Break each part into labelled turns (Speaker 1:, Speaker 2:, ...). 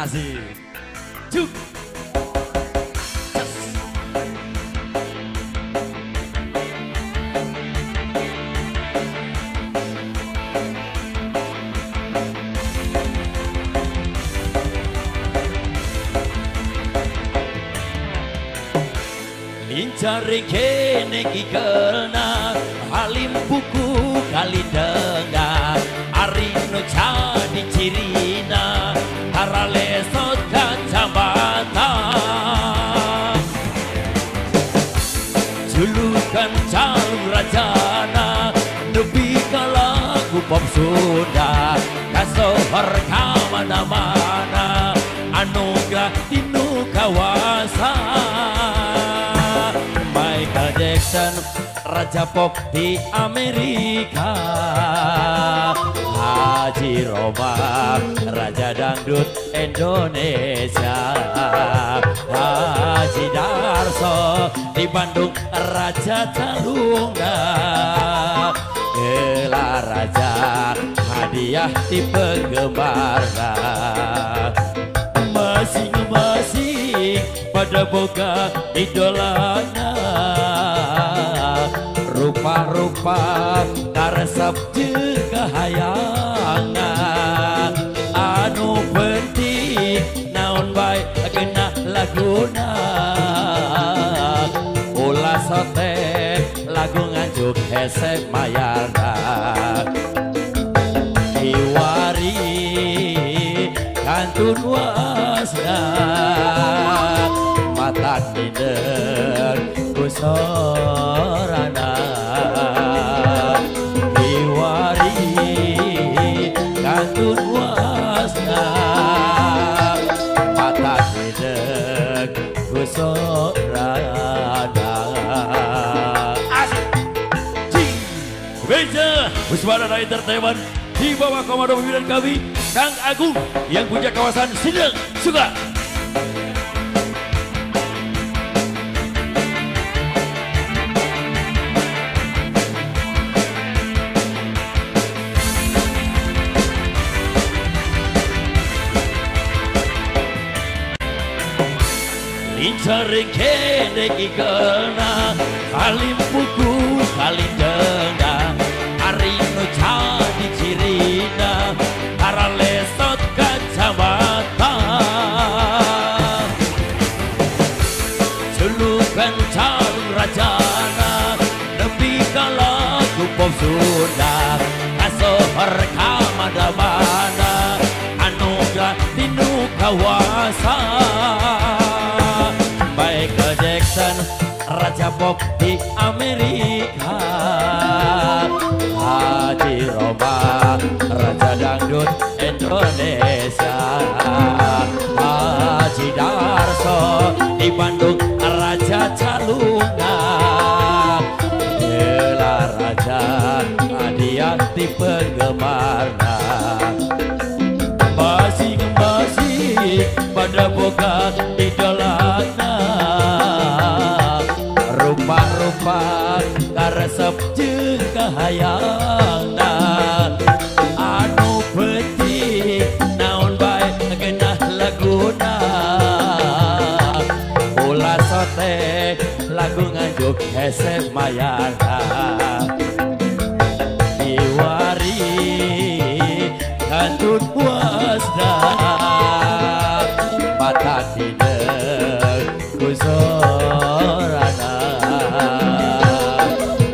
Speaker 1: Asik. Cuk. Lincari kene kikelna halim buku kali dengar arino jadi cirina haralesot kacamata julukan calung rajana nebi kalaku pop sudah kasohor kamana-mana anugerah tinu kawasan Michael Jackson Raja Pop di Amerika Haji Roma Raja Dangdut Indonesia Haji Darso di Bandung Raja Talungga gelar Raja hadiah di penggemarna masing-masing pada boga idolana rupa-rupa karesep jeung kahayangan anu penting naon bae geunah laguna ulah sote lagu nganjuk hese mayarna iwari kantun wasna mata dider kusorana iwari kantun wasna mata dider kusorana asik beja Husbanana Entertainment di bawah komando pimpinan kami Kang Agung yang punya kawasan Sindang Suka. Lincari kene kikelna halim buku kali dengar arino jadi cirina haralesot kacamata julukan calung rajana nebi kalaku pop Sunda kasohor kamana-mana anugerah tinu kawasan Michael Jackson Raja Pop di Amerika Haji Roma Raja Dangdut Indonesia Haji Darso di Bandung Raja Calungga gelar Raja hadiah di penggemarna masing-masing pada boga idolana rupa-rupa karesep jeung kahayangna anu penting naon bae geunah laguna ulah sote lagu nganjuk hese mayarna iwari kantun wasna mata dider kusorana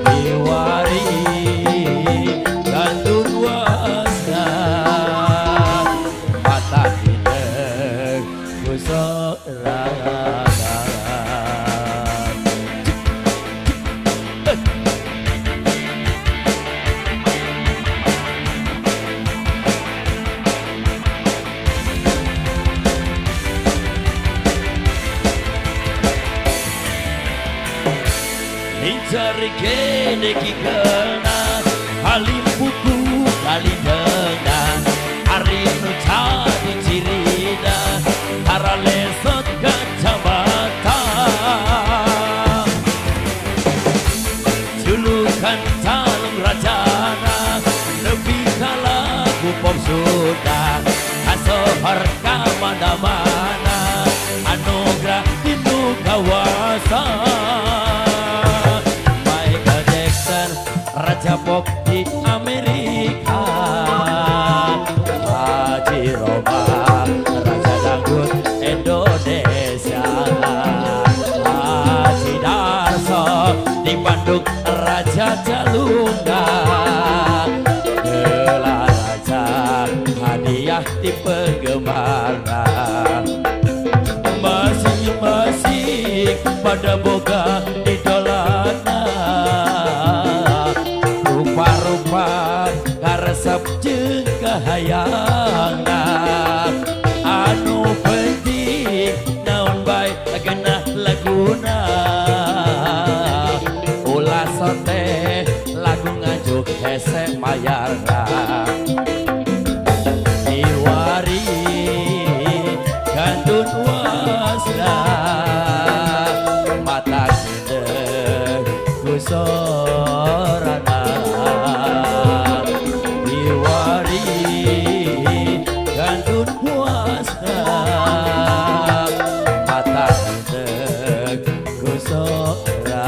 Speaker 1: iwari kantun wasna mata dider kusorana Lincari kene kikelna halim buku kali dengar arino jadi cirina haralesot kacamata julukan calung rajana nebi kalaku pop Sunda kasohor kamana-mana kawasan. Michael Jackson, Raja Pop di Amerika. Haji Roma, Raja Dangdut Indonesia. Haji Darso di Bandung, Raja Jalungga. Gelar raja, hadiah di penggemarna. Masing-masing pada boga idolana. Rupa-rupa karesep jeung kahayangna. Anu penting naon bae genah laguna. Ulah sote lagu ngajuk hese mayarna. Iwari kantun wasna. Mata gede kusorana. Iwari kantun wasna. Mata gede kusorana.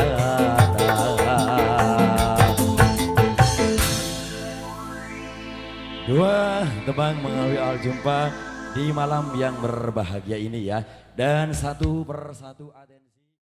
Speaker 1: Dua tebang mengawi al jumpa di malam yang berbahagia ini ya. Dan satu persatu atensi.